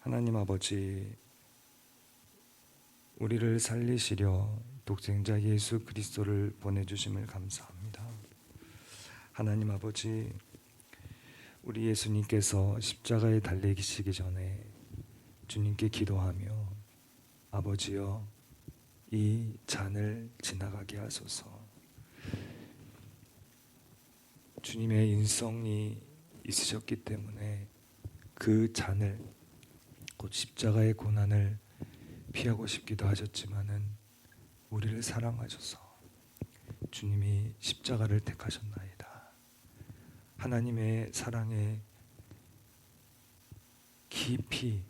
하나님 아버지, 우리를 살리시려 독생자 예수 그리스도를 보내주심을 감사합니다. 하나님 아버지, 우리 예수님께서 십자가에 달리시기 전에 주님께 기도하며 아버지여, 이 잔을 지나가게 하소서. 주님의 인성이 있으셨기 때문에 그 잔을, 곧 십자가의 고난을 피하고 싶기도 하셨지만은 우리를 사랑하셔서 주님이 십자가를 택하셨나이다. 하나님의 사랑에 깊이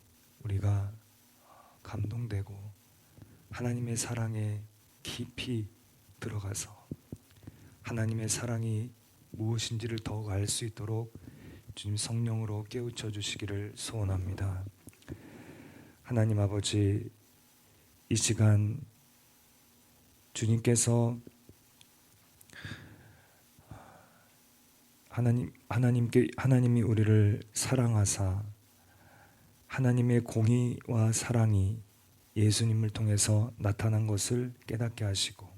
우리가 감동되고 하나님의 사랑에 깊이 들어가서 하나님의 사랑이 무엇인지를 더욱 알 수 있도록 주님 성령으로 깨우쳐 주시기를 소원합니다. 하나님 아버지, 이 시간 주님께서 하나님이 우리를 사랑하사 하나님의 공의와 사랑이 예수님을 통해서 나타난 것을 깨닫게 하시고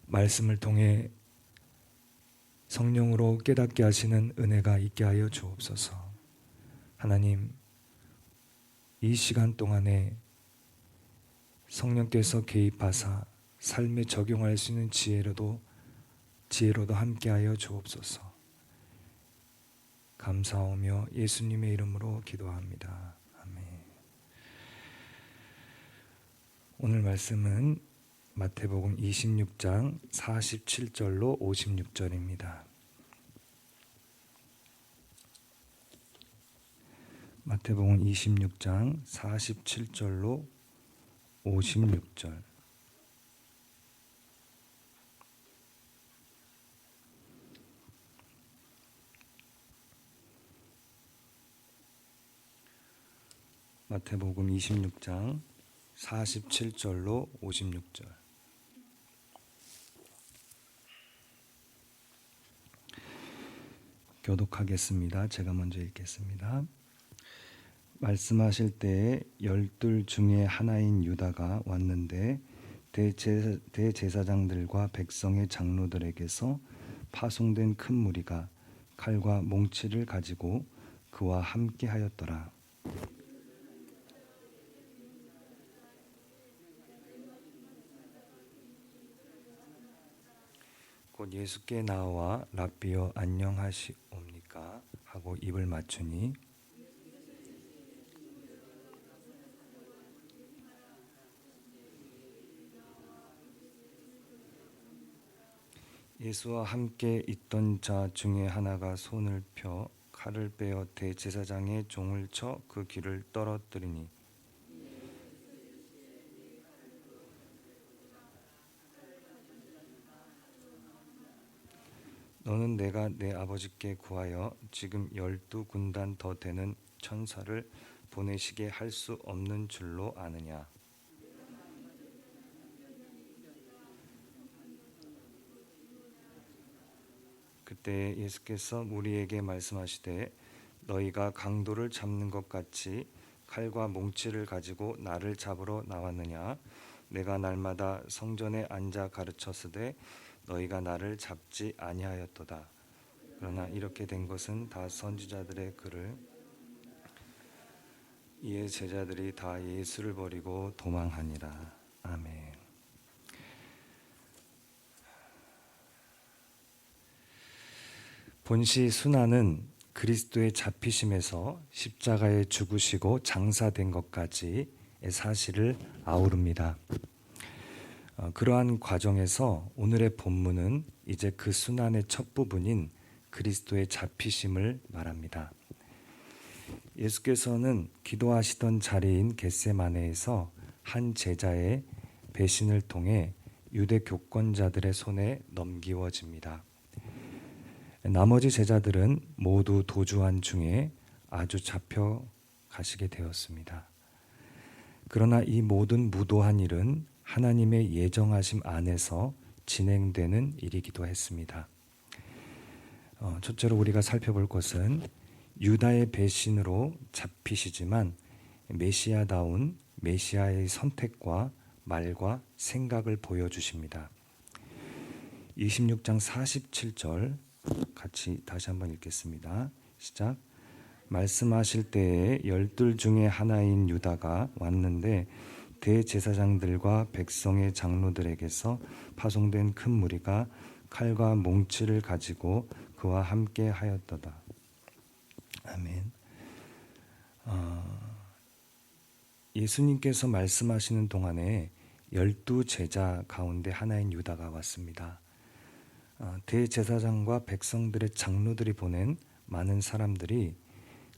말씀을 통해 성령으로 깨닫게 하시는 은혜가 있게 하여 주옵소서. 하나님, 이 시간 동안에 성령께서 개입하사 삶에 적용할 수 있는 지혜로도 함께하여 주옵소서. 감사하며 예수님의 이름으로 기도합니다. 아멘. 오늘 말씀은 마태복음 26장 47절로 56절입니다. 마태복음 26장 47절로 56절. 마태복음 26장 47절로 56절. 교독하겠습니다. 제가 먼저 읽겠습니다. 말씀하실 때에 12 중에 하나인 유다가 왔는데 대제사장들과 백성의 장로들에게서 파송된 큰 무리가 칼과 몽치를 가지고 그와 함께 하였더라. 곧 예수께 나와 랍비여 안녕하시옵니까 하고 입을 맞추니 예수와 함께 있던 자 중에 하나가 손을 펴 칼을 빼어 대제사장의 종을 쳐 그 귀를 떨어뜨리니 너는 내가 내 아버지께 구하여 지금 12군단 더 되는 천사를 보내시게 할 수 없는 줄로 아느냐. 그때 예수께서 무리에게 말씀하시되 너희가 강도를 잡는 것 같이 칼과 몽치를 가지고 나를 잡으러 나왔느냐. 내가 날마다 성전에 앉아 가르쳤으되 너희가 나를 잡지 아니하였도다. 그러나 이렇게 된 것은 다 선지자들의 글을 이에 제자들이 다 예수를 버리고 도망하니라. 아멘. 본시 순환은 그리스도의 잡히심에서 십자가에 죽으시고 장사된 것까지의 사실을 아우릅니다. 그러한 과정에서 오늘의 본문은 이제 그 순환의 첫 부분인 그리스도의 잡히심을 말합니다. 예수께서는 기도하시던 자리인 겟세마네에서 한 제자의 배신을 통해 유대 교권자들의 손에 넘기워집니다. 나머지 제자들은 모두 도주한 중에 아주 잡혀가시게 되었습니다. 그러나 이 모든 무도한 일은 하나님의 예정하심 안에서 진행되는 일이기도 했습니다. 첫째로 우리가 살펴볼 것은 유다의 배신으로 잡히시지만 메시아다운 메시아의 선택과 말과 생각을 보여주십니다. 26장 47절 같이 다시 한번 읽겠습니다. 시작. 말씀하실 때에 12 중에 하나인 유다가 왔는데 대제사장들과 백성의 장로들에게서 파송된 큰 무리가 칼과 몽치를 가지고 그와 함께 하였도다. 아멘. 예수님께서 말씀하시는 동안에 12 제자 가운데 하나인 유다가 왔습니다. 대제사장과 백성들의 장로들이 보낸 많은 사람들이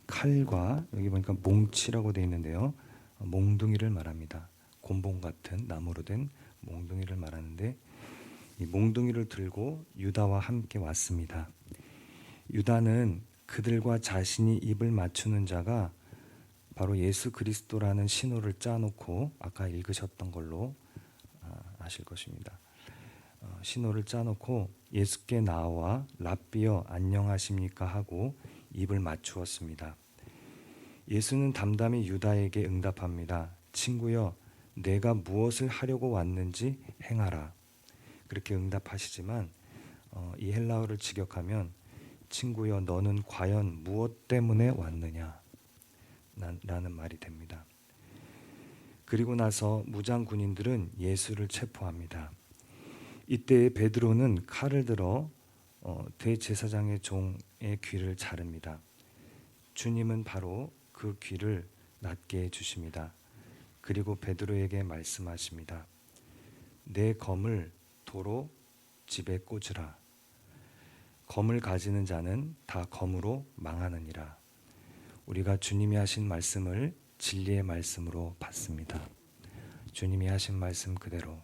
칼과, 여기 보니까 몽치라고 되어 있는데요, 몽둥이를 말합니다. 곤봉 같은 나무로 된 몽둥이를 말하는데, 이 몽둥이를 들고 유다와 함께 왔습니다. 유다는 그들과 자신이 입을 맞추는 자가 바로 예수 그리스도라는 신호를 짜놓고, 아까 읽으셨던 걸로 아실 것입니다. 신호를 짜놓고 예수께 나와 랍비여 안녕하십니까 하고 입을 맞추었습니다. 예수는 담담히 유다에게 응답합니다. 친구여, 내가 무엇을 하려고 왔는지 행하라. 그렇게 응답하시지만 이 헬라어를 직역하면 친구여, 너는 과연 무엇 때문에 왔느냐? 라는 말이 됩니다. 그리고 나서 무장 군인들은 예수를 체포합니다. 이때 베드로는 칼을 들어 대제사장의 종의 귀를 자릅니다. 주님은 바로 그 귀를 낫게 해주십니다. 그리고 베드로에게 말씀하십니다. 내 검을 도로 집에 꽂으라. 검을 가지는 자는 다 검으로 망하느니라. 우리가 주님이 하신 말씀을 진리의 말씀으로 받습니다. 주님이 하신 말씀 그대로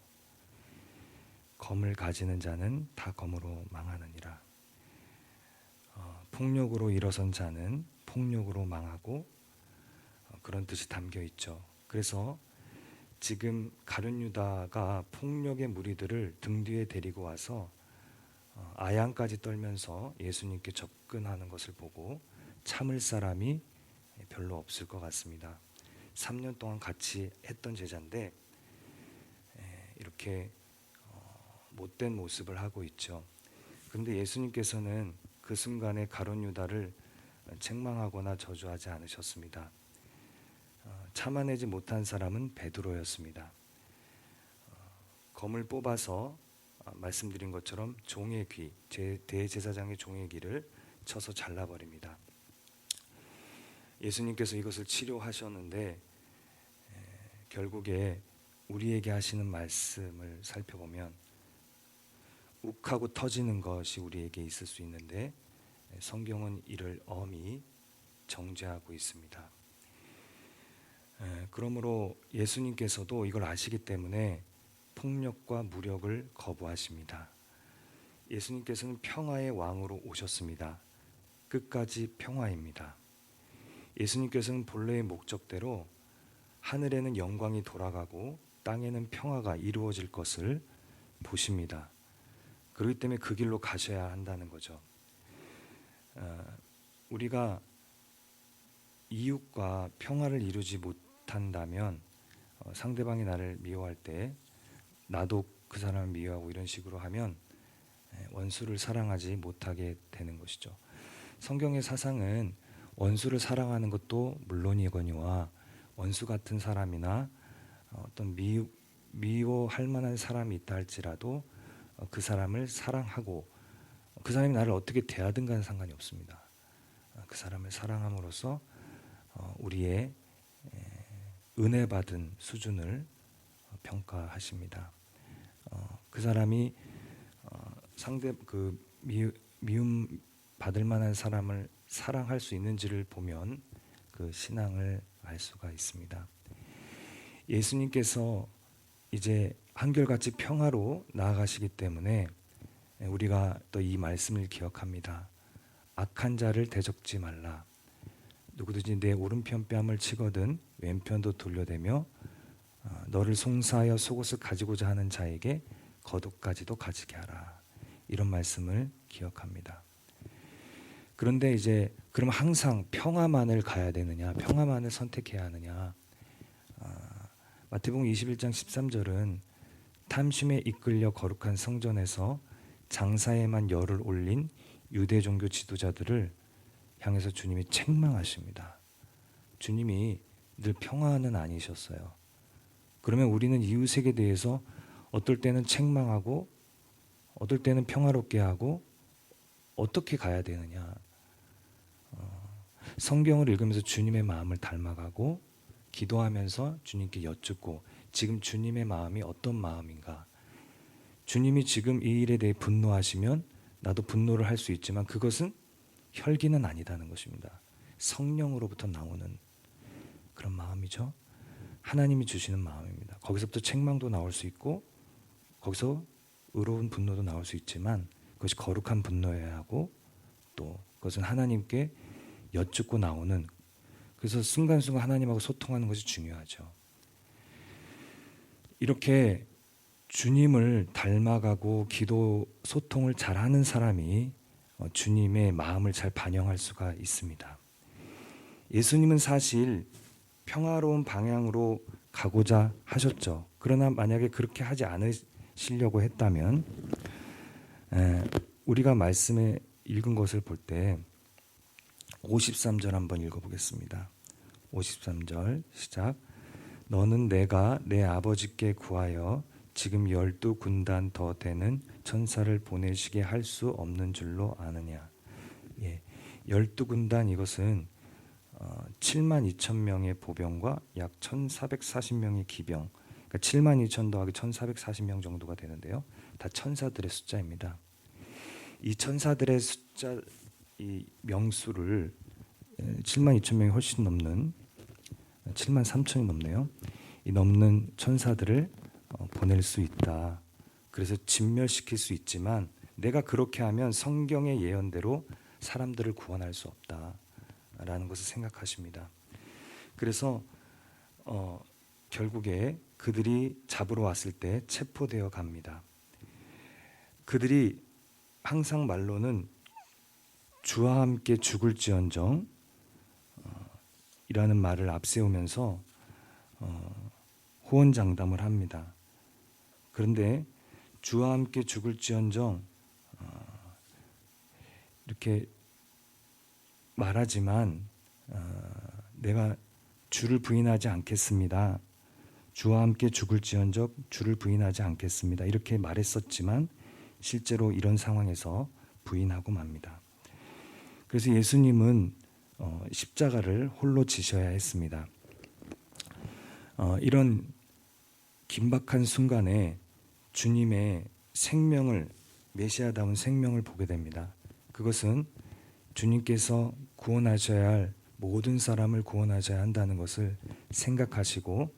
검을 가지는 자는 다 검으로 망하느니라. 폭력으로 일어선 자는 폭력으로 망하고, 그런 뜻이 담겨 있죠. 그래서 지금 가룟 유다가 폭력의 무리들을 등 뒤에 데리고 와서 아양까지 떨면서 예수님께 접근하는 것을 보고 참을 사람이 별로 없을 것 같습니다. 3년 동안 같이 했던 제자인데 이렇게 못된 모습을 하고 있죠. 그런데 예수님께서는 그 순간에 가룟 유다를 책망하거나 저주하지 않으셨습니다. 참아내지 못한 사람은 베드로였습니다. 검을 뽑아서 말씀드린 것처럼 종의 귀, 대제사장의 종의 귀를 쳐서 잘라버립니다. 예수님께서 이것을 치료하셨는데 결국에 우리에게 하시는 말씀을 살펴보면 욱하고 터지는 것이 우리에게 있을 수 있는데 성경은 이를 엄히 정죄하고 있습니다. 그러므로 예수님께서도 이걸 아시기 때문에 폭력과 무력을 거부하십니다. 예수님께서는 평화의 왕으로 오셨습니다. 끝까지 평화입니다. 예수님께서는 본래의 목적대로 하늘에는 영광이 돌아가고 땅에는 평화가 이루어질 것을 보십니다. 그렇기 때문에 그 길로 가셔야 한다는 거죠. 우리가 이웃과 평화를 이루지 못한다면 상대방이 나를 미워할 때 나도 그 사람을 미워하고 이런 식으로 하면 원수를 사랑하지 못하게 되는 것이죠. 성경의 사상은 원수를 사랑하는 것도 물론이거니와 원수 같은 사람이나 어떤 미워할 만한 사람이 있다 할지라도 그 사람을 사랑하고 그 사람이 나를 어떻게 대하든 간에 상관이 없습니다. 그 사람을 사랑함으로써 우리의 은혜 받은 수준을 평가하십니다. 그 사람이 상대 미움 받을 만한 사람을 사랑할 수 있는지를 보면 그 신앙을 알 수가 있습니다. 예수님께서 이제 한결같이 평화로 나아가시기 때문에 우리가 또 이 말씀을 기억합니다. 악한 자를 대적지 말라. 누구든지 내 오른편 뺨을 치거든 왼편도 돌려대며 너를 송사하여 속옷을 가지고자 하는 자에게 겉옷까지도 가지게 하라. 이런 말씀을 기억합니다. 그런데 이제 그럼 항상 평화만을 가야 되느냐, 평화만을 선택해야 하느냐? 마태복음 21장 13절은 탐심에 이끌려 거룩한 성전에서 장사에만 열을 올린 유대 종교 지도자들을 향해서 주님이 책망하십니다. 주님이 늘 평화는 아니셨어요. 그러면 우리는 이웃에게 대해서 어떨 때는 책망하고 어떨 때는 평화롭게 하고 어떻게 가야 되느냐? 성경을 읽으면서 주님의 마음을 닮아가고 기도하면서 주님께 여쭙고 지금 주님의 마음이 어떤 마음인가? 주님이 지금 이 일에 대해 분노하시면 나도 분노를 할 수 있지만 그것은 혈기는 아니다는 것입니다. 성령으로부터 나오는 그런 마음이죠. 하나님이 주시는 마음입니다. 거기서부터 책망도 나올 수 있고 거기서 의로운 분노도 나올 수 있지만 그것이 거룩한 분노여야 하고 또 그것은 하나님께 여쭙고 나오는, 그래서 순간순간 하나님하고 소통하는 것이 중요하죠. 이렇게 주님을 닮아가고 기도 소통을 잘하는 사람이 주님의 마음을 잘 반영할 수가 있습니다. 예수님은 사실 평화로운 방향으로 가고자 하셨죠. 그러나 만약에 그렇게 하지 않으시려고 했다면 우리가 말씀에 읽은 것을 볼 때 53절 한번 읽어보겠습니다. 53절 시작. 너는 내가 내 아버지께 구하여 지금 12군단 더 되는 천사를 보내시게 할 수 없는 줄로 아느냐. 12군단, 이것은 7만 2천 명의 보병과 약 1440명의 기병, 그러니까 7만 2천 더하기 1440명 정도가 되는데요. 다 천사들의 숫자입니다. 이 천사들의 숫자, 이 명수를 7만 2천 명이 훨씬 넘는 7만 3천이 넘네요. 이 넘는 천사들을 보낼 수 있다. 그래서 진멸시킬 수 있지만 내가 그렇게 하면 성경의 예언대로 사람들을 구원할 수 없다라는 것을 생각하십니다. 그래서 결국에 그들이 잡으러 왔을 때 체포되어 갑니다. 그들이 항상 말로는 주와 함께 죽을지언정 이라는 말을 앞세우면서 호언장담을 합니다. 그런데 주와 함께 죽을지언정 이렇게 말하지만 내가 주를 부인하지 않겠습니다. 주와 함께 죽을지언정 주를 부인하지 않겠습니다. 이렇게 말했었지만 실제로 이런 상황에서 부인하고 맙니다. 그래서 예수님은 십자가를 홀로 지셔야 했습니다. 이런 긴박한 순간에 주님의 생명을, 메시아다운 생명을 보게 됩니다. 그것은 주님께서 구원하셔야 할 모든 사람을 구원하셔야 한다는 것을 생각하시고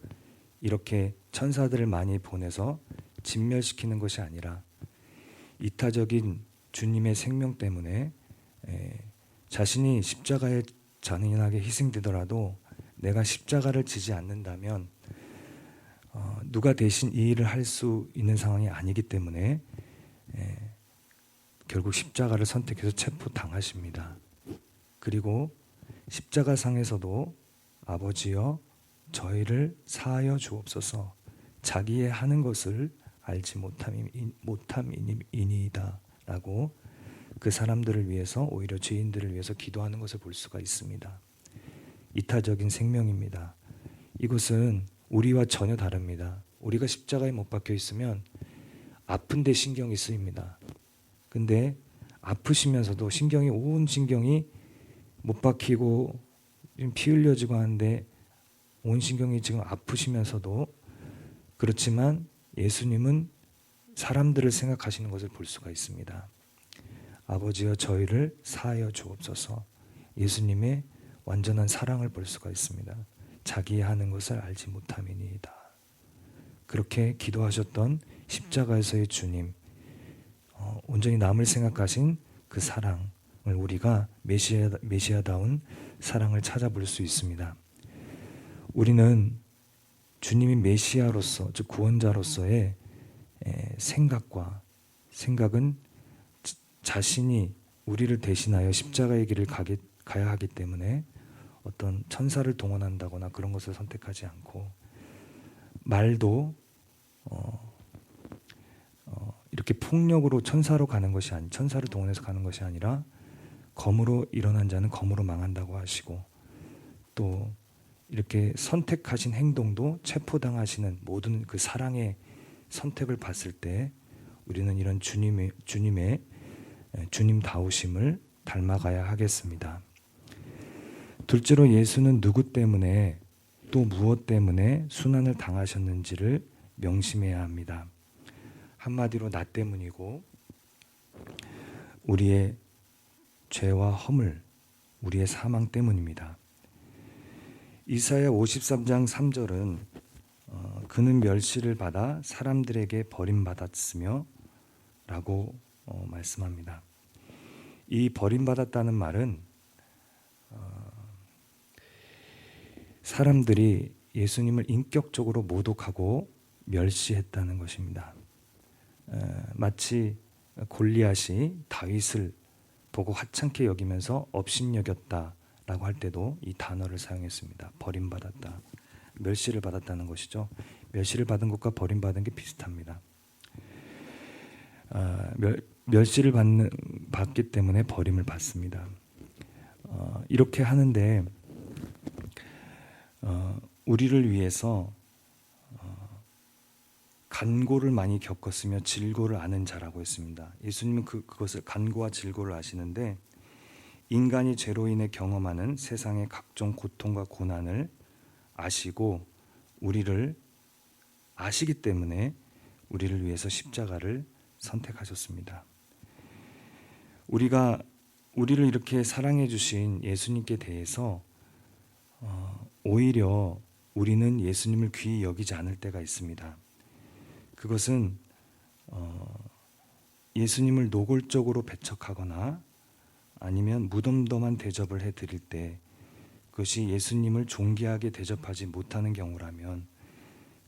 이렇게 천사들을 많이 보내서 진멸시키는 것이 아니라 이타적인 주님의 생명 때문에 자신이 십자가에 잔인하게 희생되더라도 내가 십자가를 지지 않는다면 누가 대신 이 일을 할 수 있는 상황이 아니기 때문에 결국 십자가를 선택해서 체포당하십니다. 그리고 십자가상에서도 아버지여 저희를 사하여 주옵소서, 자기의 하는 것을 알지 못함이니이다 라고 그 사람들을 위해서, 오히려 죄인들을 위해서 기도하는 것을 볼 수가 있습니다. 이타적인 생명입니다. 이것은 우리와 전혀 다릅니다. 우리가 십자가에 못 박혀 있으면 아픈데 신경이 쓰입니다. 근데 아프시면서도 신경이, 온 신경이 못 박히고 피 흘려지고 하는데 온 신경이 지금 아프시면서도, 그렇지만 예수님은 사람들을 생각하시는 것을 볼 수가 있습니다. 아버지여 저희를 사하여 주옵소서. 예수님의 완전한 사랑을 볼 수가 있습니다. 자기 하는 것을 알지 못함이니이다. 그렇게 기도하셨던 십자가에서의 주님, 온전히 남을 생각하신 그 사랑을 우리가 메시아다운 사랑을 찾아볼 수 있습니다. 우리는 주님이 메시아로서, 즉 구원자로서의 생각은 자신이 우리를 대신하여 십자가의 길을 가야 하기 때문에 어떤 천사를 동원한다거나 그런 것을 선택하지 않고, 말도 이렇게 폭력으로 천사를 동원해서 가는 것이 아니라 검으로 일어난 자는 검으로 망한다고 하시고, 또 이렇게 선택하신 행동도 체포당하시는 모든 그 사랑의 선택을 봤을 때 우리는 이런 주님의 주님다우심을 닮아가야 하겠습니다. 둘째로, 예수는 누구 때문에 또 무엇 때문에 순환을 당하셨는지를 명심해야 합니다. 한마디로 나 때문이고, 우리의 죄와 허물, 우리의 사망 때문입니다. 이사야 53장 3절은 그는 멸시를 받아 사람들에게 버림받았으며 라고 말씀합니다. 이 버림받았다는 말은 사람들이 예수님을 인격적으로 모독하고 멸시했다는 것입니다. 마치 골리앗이 다윗을 보고 하찮게 여기면서 업신여겼다라고 할 때도 이 단어를 사용했습니다. 버림받았다, 멸시를 받았다는 것이죠. 멸시를 받은 것과 버림받은 게 비슷합니다. 멸시를 받기 때문에 버림을 받습니다. 이렇게 하는데 우리를 위해서 간고를 많이 겪었으며 질고를 아는 자라고 했습니다. 예수님은 그것을 간고와 질고를 아시는데, 인간이 죄로 인해 경험하는 세상의 각종 고통과 고난을 아시고 우리를 아시기 때문에 우리를 위해서 십자가를 선택하셨습니다. 우리를 이렇게 사랑해 주신 예수님께 대해서 오히려 우리는 예수님을 귀히 여기지 않을 때가 있습니다. 그것은 예수님을 노골적으로 배척하거나 아니면 무덤덤한 대접을 해드릴 때, 그것이 예수님을 존귀하게 대접하지 못하는 경우라면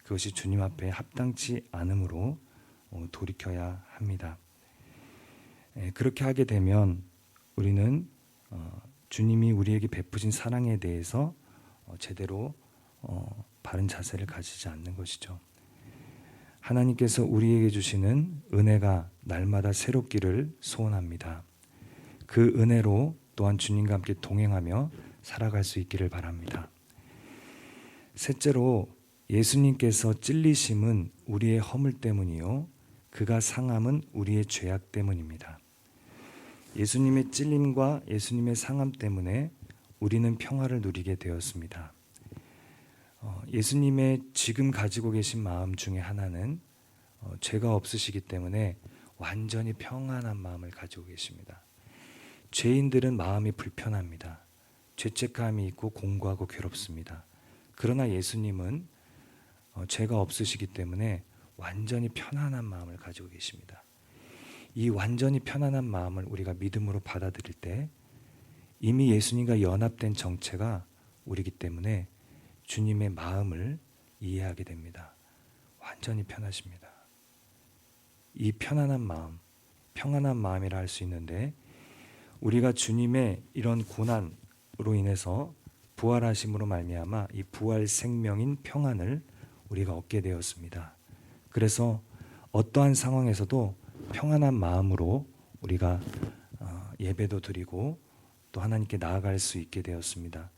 그것이 주님 앞에 합당치 않음으로 돌이켜야 합니다. 그렇게 하게 되면 우리는 주님이 우리에게 베푸신 사랑에 대해서 제대로 바른 자세를 가지지 않는 것이죠. 하나님께서 우리에게 주시는 은혜가 날마다 새롭기를 소원합니다. 그 은혜로 또한 주님과 함께 동행하며 살아갈 수 있기를 바랍니다. 셋째로, 예수님께서 찔리심은 우리의 허물 때문이요 그가 상함은 우리의 죄악 때문입니다. 예수님의 찔림과 예수님의 상함 때문에 우리는 평화를 누리게 되었습니다. 예수님의 지금 가지고 계신 마음 중에 하나는 죄가 없으시기 때문에 완전히 평안한 마음을 가지고 계십니다. 죄인들은 마음이 불편합니다. 죄책감이 있고 공고하고 괴롭습니다. 그러나 예수님은 죄가 없으시기 때문에 완전히 편안한 마음을 가지고 계십니다. 이 완전히 편안한 마음을 우리가 믿음으로 받아들일 때 이미 예수님과 연합된 정체가 우리이기 때문에 주님의 마음을 이해하게 됩니다. 완전히 편하십니다. 이 편안한 마음, 평안한 마음이라 할 수 있는데, 우리가 주님의 이런 고난으로 인해서 부활하심으로 말미암아 이 부활 생명인 평안을 우리가 얻게 되었습니다. 그래서 어떠한 상황에서도 평안한 마음으로 우리가 예배도 드리고 또 하나님께 나아갈 수 있게 되었습니다.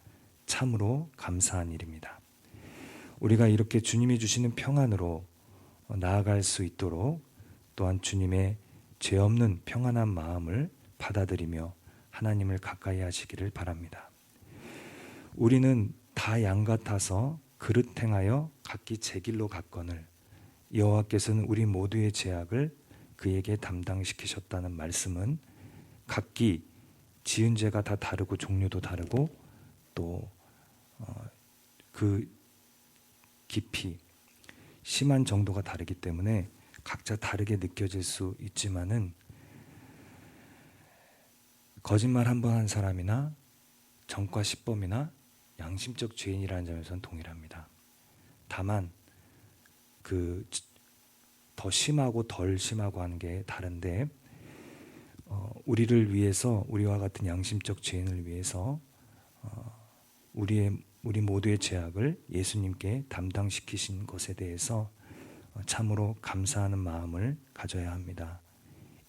참으로 감사한 일입니다. 우리가 이렇게 주님이 주시는 평안으로 나아갈 수 있도록 또한 주님의 죄 없는 평안한 마음을 받아들이며 하나님을 가까이 하시기를 바랍니다. 우리는 다 양 같아서 그릇 행하여 각기 제 길로 갔거늘 여호와께서는 우리 모두의 죄악을 그에게 담당시키셨다는 말씀은 각기 지은 죄가 다 다르고 종류도 다르고 또 그 깊이 심한 정도가 다르기 때문에 각자 다르게 느껴질 수 있지만은 거짓말 한 번 한 사람이나 전과 10범이나 양심적 죄인이라는 점에서는 동일합니다. 다만 그 더 심하고 덜 심하고 하는 게 다른데 우리를 위해서, 우리와 같은 양심적 죄인을 위해서 우리 모두의 죄악을 예수님께 담당시키신 것에 대해서 참으로 감사하는 마음을 가져야 합니다.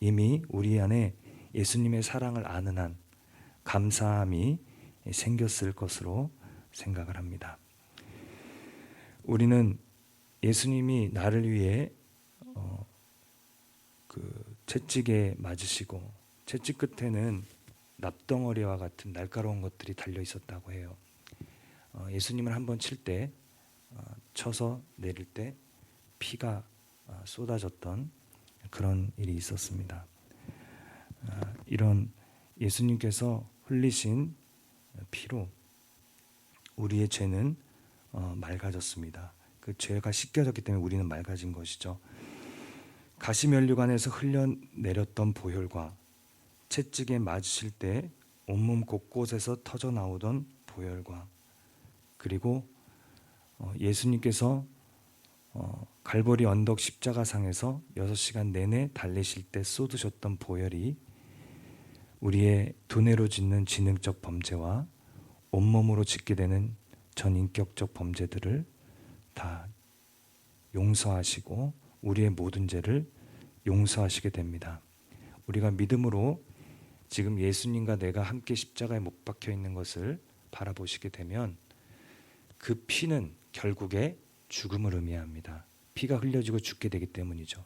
이미 우리 안에 예수님의 사랑을 아는 한 감사함이 생겼을 것으로 생각을 합니다. 우리는 예수님이 나를 위해 채찍에 맞으시고 채찍 끝에는 납덩어리와 같은 날카로운 것들이 달려 있었다고 해요. 예수님을 한번 칠 때, 쳐서 내릴 때 피가 쏟아졌던 그런 일이 있었습니다. 이런 예수님께서 흘리신 피로 우리의 죄는 맑아졌습니다. 그 죄가 씻겨졌기 때문에 우리는 맑아진 것이죠. 가시면류관에서 흘려내렸던 보혈과 채찍에 맞으실 때 온몸 곳곳에서 터져 나오던 보혈과, 그리고 예수님께서 갈보리 언덕 십자가상에서 6시간 내내 달리실 때 쏟으셨던 보혈이 우리의 두뇌로 짓는 지능적 범죄와 온몸으로 짓게 되는 전인격적 범죄들을 다 용서하시고 우리의 모든 죄를 용서하시게 됩니다. 우리가 믿음으로 지금 예수님과 내가 함께 십자가에 못 박혀 있는 것을 바라보시게 되면 그 피는 결국에 죽음을 의미합니다. 피가 흘려지고 죽게 되기 때문이죠.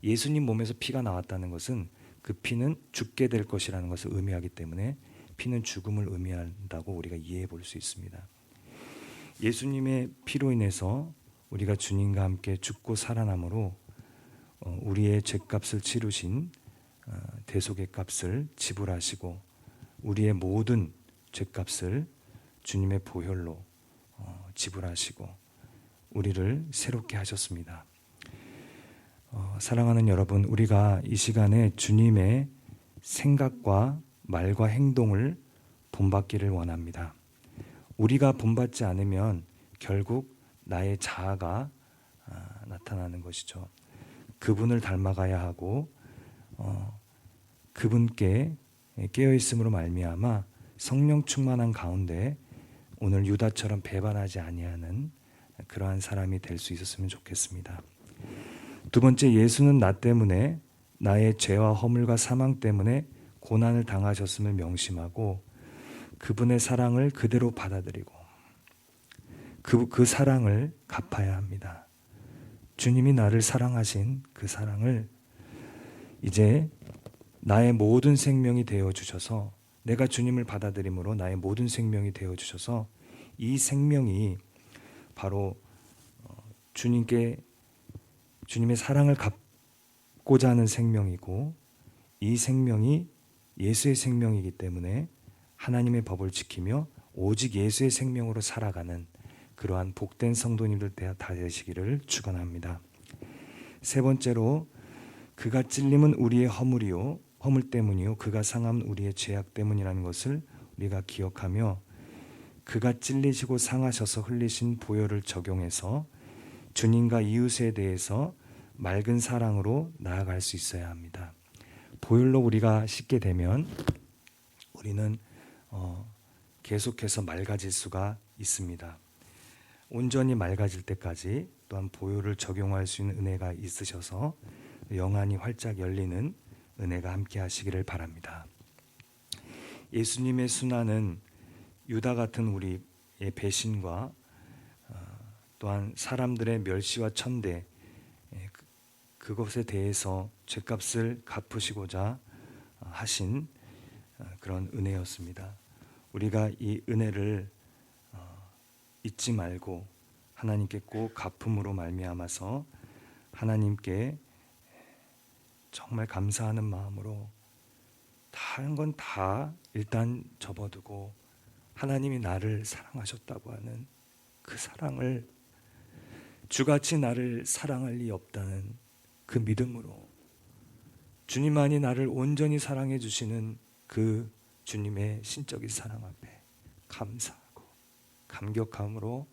예수님 몸에서 피가 나왔다는 것은 그 피는 죽게 될 것이라는 것을 의미하기 때문에 피는 죽음을 의미한다고 우리가 이해해 볼 수 있습니다. 예수님의 피로 인해서 우리가 주님과 함께 죽고 살아남으로 우리의 죄값을 치르신 대속의 값을 지불하시고 우리의 모든 죄값을 주님의 보혈로 지불하시고 우리를 새롭게 하셨습니다. 사랑하는 여러분, 우리가 이 시간에 주님의 생각과 말과 행동을 본받기를 원합니다. 우리가 본받지 않으면 결국 나의 자아가 나타나는 것이죠. 그분을 닮아가야 하고 그분께 깨어있음으로 말미암아 성령 충만한 가운데 오늘 유다처럼 배반하지 아니하는 그러한 사람이 될 수 있었으면 좋겠습니다. 두 번째, 예수는 나 때문에, 나의 죄와 허물과 사망 때문에 고난을 당하셨음을 명심하고 그분의 사랑을 그대로 받아들이고 그 사랑을 갚아야 합니다. 주님이 나를 사랑하신 그 사랑을 이제 나의 모든 생명이 되어주셔서, 내가 주님을 받아들임으로 나의 모든 생명이 되어주셔서 이 생명이 바로 주님의 사랑을 갚고자 하는 생명이고, 이 생명이 예수의 생명이기 때문에 하나님의 법을 지키며 오직 예수의 생명으로 살아가는 그러한 복된 성도님들 다 되시기를 축원합니다. 세 번째로, 그가 찔림은 우리의 허물 때문이요 그가 상함은 우리의 죄악 때문이라는 것을 우리가 기억하며 그가 찔리시고 상하셔서 흘리신 보혈을 적용해서 주님과 이웃에 대해서 맑은 사랑으로 나아갈 수 있어야 합니다. 보혈로 우리가 씻게 되면 우리는 계속해서 맑아질 수가 있습니다. 온전히 맑아질 때까지 또한 보혈을 적용할 수 있는 은혜가 있으셔서 영안이 활짝 열리는 은혜가 함께 하시기를 바랍니다. 예수님의 순환은 유다 같은 우리의 배신과 또한 사람들의 멸시와 천대, 그것에 대해서 죄값을 갚으시고자 하신 그런 은혜였습니다. 우리가 이 은혜를 잊지 말고 하나님께 꼭 갚음으로 말미암아서 하나님께 정말 감사하는 마음으로 다른 건 다 일단 접어두고 하나님이 나를 사랑하셨다고 하는 그 사랑을, 주같이 나를 사랑할 리 없다는 그 믿음으로 주님만이 나를 온전히 사랑해 주시는 그 주님의 신적인 사랑 앞에 감사하고 감격함으로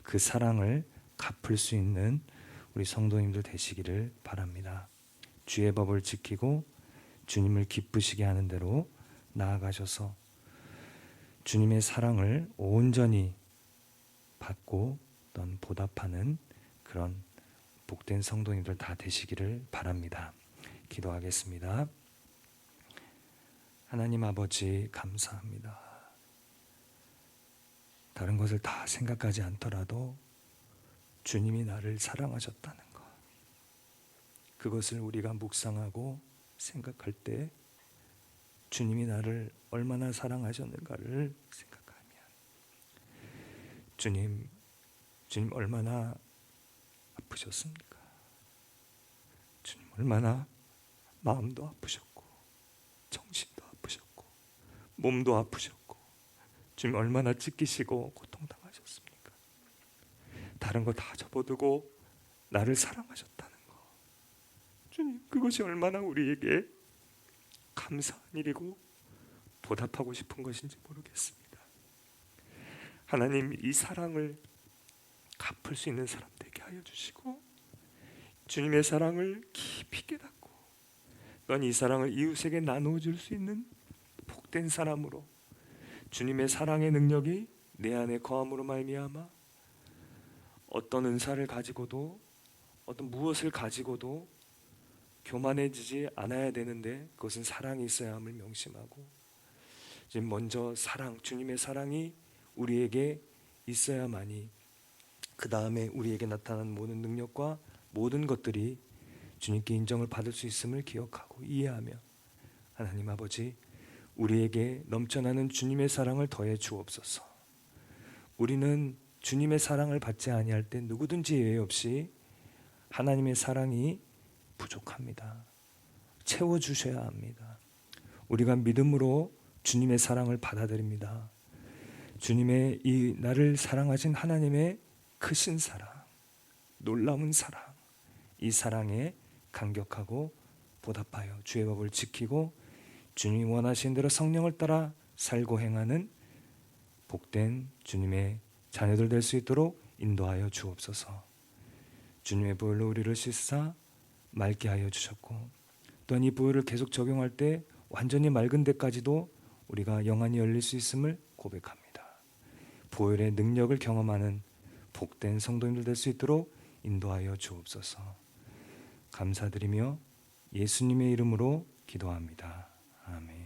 그 사랑을 갚을 수 있는 우리 성도님들 되시기를 바랍니다. 주의 법을 지키고 주님을 기쁘시게 하는 대로 나아가셔서 주님의 사랑을 온전히 받고 또한 보답하는 그런 복된 성도님들 다 되시기를 바랍니다. 기도하겠습니다. 하나님 아버지, 감사합니다. 다른 것을 다 생각하지 않더라도 주님이 나를 사랑하셨다는 것, 그것을 우리가 묵상하고 생각할 때 주님이 나를 얼마나 사랑하셨는가를 생각하면, 주님 얼마나 아프셨습니까? 주님 얼마나 마음도 아프셨고 정신도 아프셨고 몸도 아프셨고 주님 얼마나 찢기시고 고통당하셨습니까? 다른 거 다 접어두고 나를 사랑하셨다는 거, 주님 그것이 얼마나 우리에게 감사한 일이고 보답하고 싶은 것인지 모르겠습니다. 하나님, 이 사랑을 갚을 수 있는 사람 되게 하여 주시고 주님의 사랑을 깊이 깨닫고 또한 이 사랑을 이웃에게 나눠줄 수 있는 복된 사람으로, 주님의 사랑의 능력이 내 안에 거함으로 말미암아 어떤 은사를 가지고도 어떤 무엇을 가지고도 교만해지지 않아야 되는데 그것은 사랑이 있어야 함을 명심하고, 지금 먼저 사랑, 주님의 사랑이 우리에게 있어야만이 그 다음에 우리에게 나타난 모든 능력과 모든 것들이 주님께 인정을 받을 수 있음을 기억하고 이해하며, 하나님 아버지, 우리에게 넘쳐나는 주님의 사랑을 더해 주옵소서. 우리는 주님의 사랑을 받지 아니할 때 누구든지 예외 없이 하나님의 사랑이 부족합니다. 채워주셔야 합니다. 우리가 믿음으로 주님의 사랑을 받아들입니다. 주님의 이 나를 사랑하신 하나님의 크신 사랑, 놀라운 사랑, 이 사랑에 감격하고 보답하여 주의 법을 지키고 주님이 원하신 대로 성령을 따라 살고 행하는 복된 주님의 자녀들 될 수 있도록 인도하여 주옵소서. 주님의 보혈로 우리를 씻사 맑게 하여 주셨고 또한 이 보혈을 계속 적용할 때 완전히 맑은 데까지도 우리가 영안이 열릴 수 있음을 고백합니다. 보혈의 능력을 경험하는 복된 성도님들 될 수 있도록 인도하여 주옵소서. 감사드리며 예수님의 이름으로 기도합니다. 아멘.